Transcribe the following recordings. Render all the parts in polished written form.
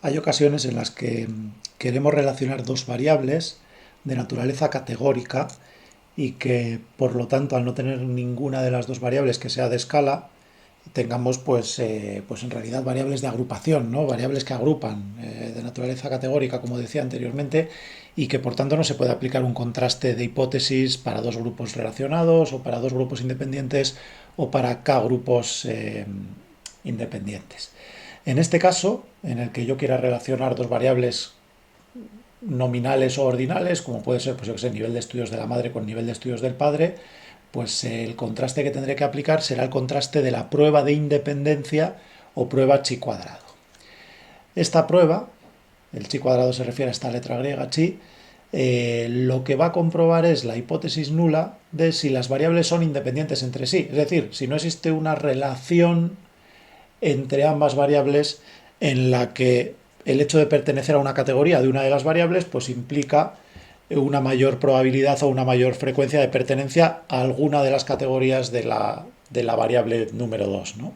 Hay ocasiones en las que queremos relacionar dos variables de naturaleza categórica y que, por lo tanto, al no tener ninguna de las dos variables que sea de escala, tengamos pues en realidad variables de agrupación, ¿no? Variables que agrupan de naturaleza categórica, como decía anteriormente, y que por tanto no se puede aplicar un contraste de hipótesis para dos grupos relacionados o para dos grupos independientes o para k grupos independientes. En este caso, en el que yo quiera relacionar dos variables nominales o ordinales, como puede ser, pues yo que sé, nivel de estudios de la madre con nivel de estudios del padre, pues el contraste que tendré que aplicar será el contraste de la prueba de independencia o prueba chi cuadrado. Esta prueba, el chi cuadrado se refiere a esta letra griega chi, lo que va a comprobar es la hipótesis nula de si las variables son independientes entre sí. Es decir, si no existe una relación entre ambas variables en la que el hecho de pertenecer a una categoría de una de las variables pues implica una mayor probabilidad o una mayor frecuencia de pertenencia a alguna de las categorías de la variable número 2, ¿no?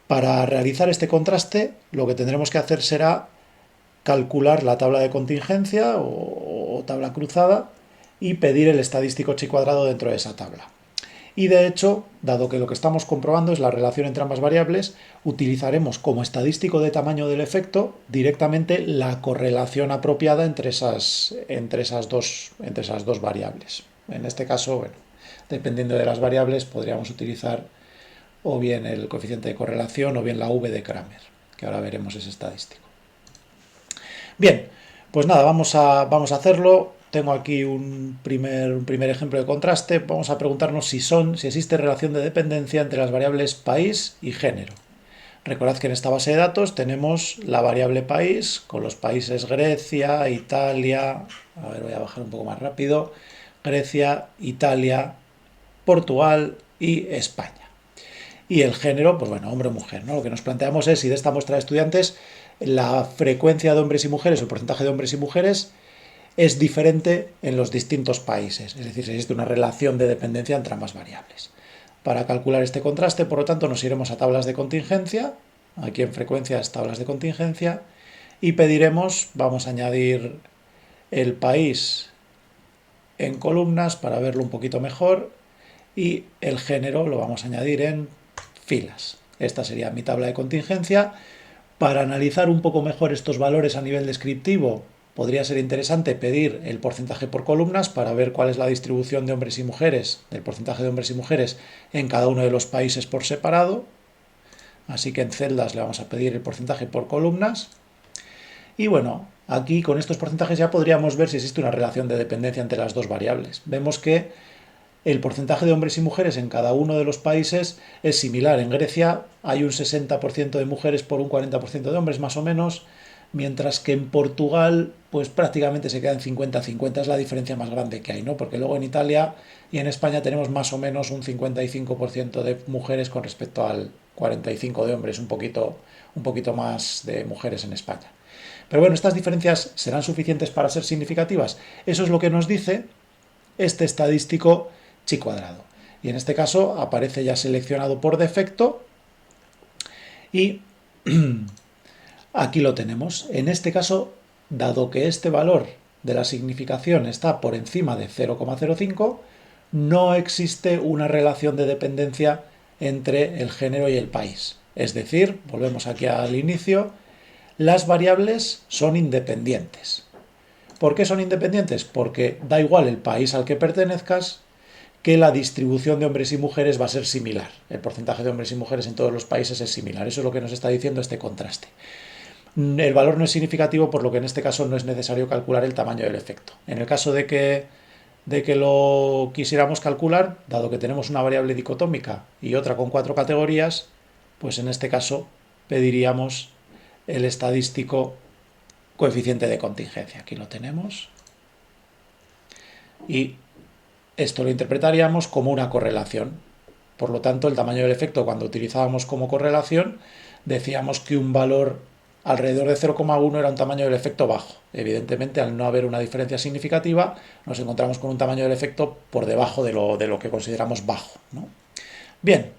Para realizar este contraste, lo que tendremos que hacer será calcular la tabla de contingencia o tabla cruzada y pedir el estadístico chi cuadrado dentro de esa tabla. Y de hecho, dado que lo que estamos comprobando es la relación entre ambas variables, utilizaremos como estadístico de tamaño del efecto directamente la correlación apropiada entre esas dos variables. En este caso, bueno, dependiendo de las variables, podríamos utilizar o bien el coeficiente de correlación o bien la V de Kramer, que ahora veremos ese estadístico. Bien, pues nada, vamos a hacerlo. Tengo aquí un primer ejemplo de contraste. Vamos a preguntarnos si existe relación de dependencia entre las variables país y género. Recordad que en esta base de datos tenemos la variable país con los países Grecia, Italia, a ver, voy a bajar un poco más rápido, Grecia, Italia, Portugal y España. Y el género, pues bueno, hombre o mujer, ¿no? Lo que nos planteamos es si de esta muestra de estudiantes la frecuencia de hombres y mujeres o el porcentaje de hombres y mujeres es diferente en los distintos países, es decir, si existe una relación de dependencia entre ambas variables. Para calcular este contraste, por lo tanto, nos iremos a tablas de contingencia, aquí en frecuencias tablas de contingencia, y pediremos, vamos a añadir el país en columnas para verlo un poquito mejor, y el género lo vamos a añadir en filas. Esta sería mi tabla de contingencia. Para analizar un poco mejor estos valores a nivel descriptivo, podría ser interesante pedir el porcentaje por columnas para ver cuál es la distribución de hombres y mujeres, del porcentaje de hombres y mujeres en cada uno de los países por separado. Así que en celdas le vamos a pedir el porcentaje por columnas. Y bueno, aquí con estos porcentajes ya podríamos ver si existe una relación de dependencia entre las dos variables. Vemos que el porcentaje de hombres y mujeres en cada uno de los países es similar. En Grecia hay un 60% de mujeres por un 40% de hombres, más o menos, mientras que en Portugal pues prácticamente se queda en 50-50, es la diferencia más grande que hay, ¿no? Porque luego en Italia y en España tenemos más o menos un 55% de mujeres con respecto al 45% de hombres, un poquito más de mujeres en España. Pero bueno, estas diferencias serán suficientes para ser significativas. Eso es lo que nos dice este estadístico chi cuadrado. Y en este caso aparece ya seleccionado por defecto y aquí lo tenemos. En este caso, dado que este valor de la significación está por encima de 0,05, no existe una relación de dependencia entre el género y el país. Es decir, volvemos aquí al inicio, las variables son independientes. ¿Por qué son independientes? Porque da igual el país al que pertenezcas, que la distribución de hombres y mujeres va a ser similar. El porcentaje de hombres y mujeres en todos los países es similar. Eso es lo que nos está diciendo este contraste. El valor no es significativo, por lo que en este caso no es necesario calcular el tamaño del efecto. En el caso de que lo quisiéramos calcular, dado que tenemos una variable dicotómica y otra con 4 categorías, pues en este caso pediríamos el estadístico coeficiente de contingencia. Aquí lo tenemos. Y esto lo interpretaríamos como una correlación. Por lo tanto, el tamaño del efecto, cuando utilizábamos como correlación, decíamos que un valor alrededor de 0,1 era un tamaño del efecto bajo. Evidentemente, al no haber una diferencia significativa, nos encontramos con un tamaño del efecto por debajo de lo que consideramos bajo, ¿no? Bien,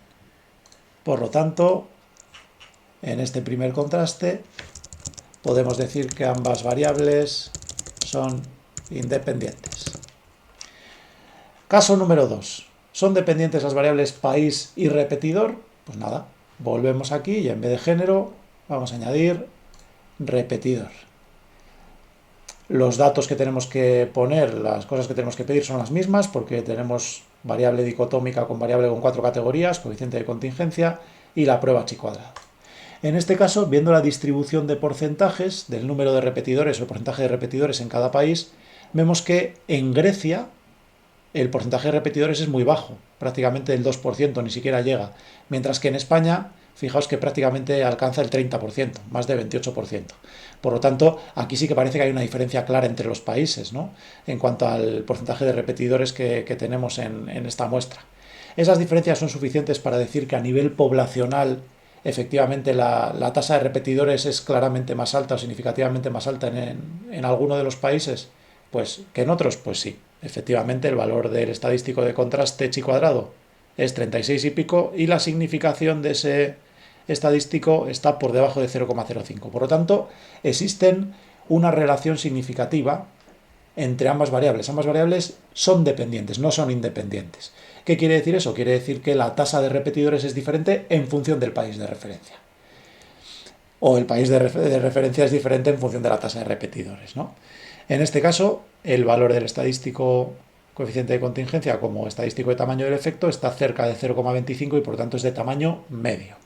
por lo tanto, en este primer contraste podemos decir que ambas variables son independientes. Caso número 2. ¿Son dependientes las variables país y repetidor? Pues nada, volvemos aquí y en vez de género vamos a añadir repetidor. Los datos que tenemos que poner, las cosas que tenemos que pedir son las mismas porque tenemos variable dicotómica con variable con 4 categorías, coeficiente de contingencia y la prueba chi cuadrado. En este caso, viendo la distribución de porcentajes del número de repetidores o el porcentaje de repetidores en cada país, vemos que en Grecia el porcentaje de repetidores es muy bajo, prácticamente el 2%, ni siquiera llega, mientras que en España, fijaos que prácticamente alcanza el 30%, más de 28%. Por lo tanto, aquí sí que parece que hay una diferencia clara entre los países, ¿no?, en cuanto al porcentaje de repetidores que tenemos en esta muestra. Esas diferencias son suficientes para decir que a nivel poblacional, efectivamente, la tasa de repetidores es claramente más alta o significativamente más alta en alguno de los países, pues que en otros, pues sí. Efectivamente, el valor del estadístico de contraste chi cuadrado es 36 y pico y la significación de ese estadístico está por debajo de 0,05. Por lo tanto, existen una relación significativa entre ambas variables. Ambas variables son dependientes, no son independientes. ¿Qué quiere decir eso? Quiere decir que la tasa de repetidores es diferente en función del país de referencia. O el país de referencia es diferente en función de la tasa de repetidores, ¿no? En este caso, el valor del estadístico coeficiente de contingencia como estadístico de tamaño del efecto está cerca de 0,25 y por lo tanto es de tamaño medio.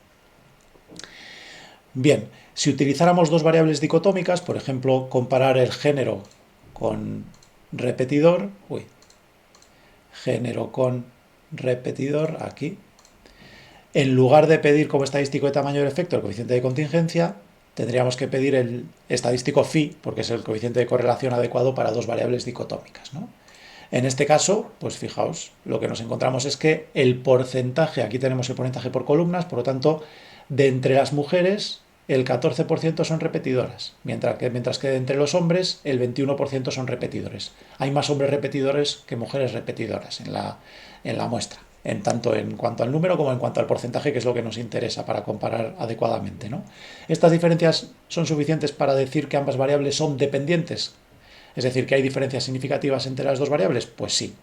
Bien, si utilizáramos dos variables dicotómicas, por ejemplo, comparar el género con repetidor, género con repetidor, aquí, en lugar de pedir como estadístico de tamaño del efecto el coeficiente de contingencia, tendríamos que pedir el estadístico phi, porque es el coeficiente de correlación adecuado para dos variables dicotómicas, ¿no? En este caso, pues fijaos, lo que nos encontramos es que el porcentaje, aquí tenemos el porcentaje por columnas, por lo tanto, de entre las mujeres, el 14% son repetidoras, mientras que de entre los hombres, el 21% son repetidores. Hay más hombres repetidores que mujeres repetidoras en la muestra, tanto en cuanto al número como en cuanto al porcentaje, que es lo que nos interesa para comparar adecuadamente, ¿no? Estas diferencias son suficientes para decir que ambas variables son dependientes. Es decir, que hay diferencias significativas entre las dos variables. Pues sí,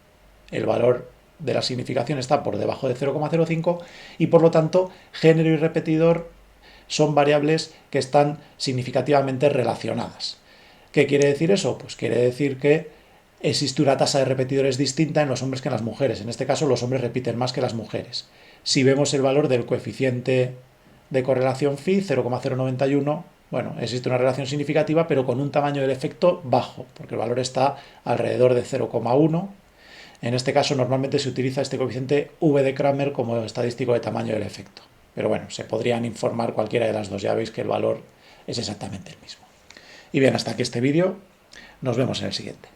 el valor de la significación está por debajo de 0,05 y por lo tanto género y repetidor son variables que están significativamente relacionadas. ¿Qué quiere decir eso? Pues quiere decir que existe una tasa de repetidores distinta en los hombres que en las mujeres. En este caso los hombres repiten más que las mujeres. Si vemos el valor del coeficiente de correlación phi, 0,091, bueno, existe una relación significativa, pero con un tamaño del efecto bajo, porque el valor está alrededor de 0,1. En este caso, normalmente se utiliza este coeficiente V de Kramer como estadístico de tamaño del efecto. Pero bueno, se podrían informar cualquiera de las dos. Ya veis que el valor es exactamente el mismo. Y bien, hasta aquí este vídeo. Nos vemos en el siguiente.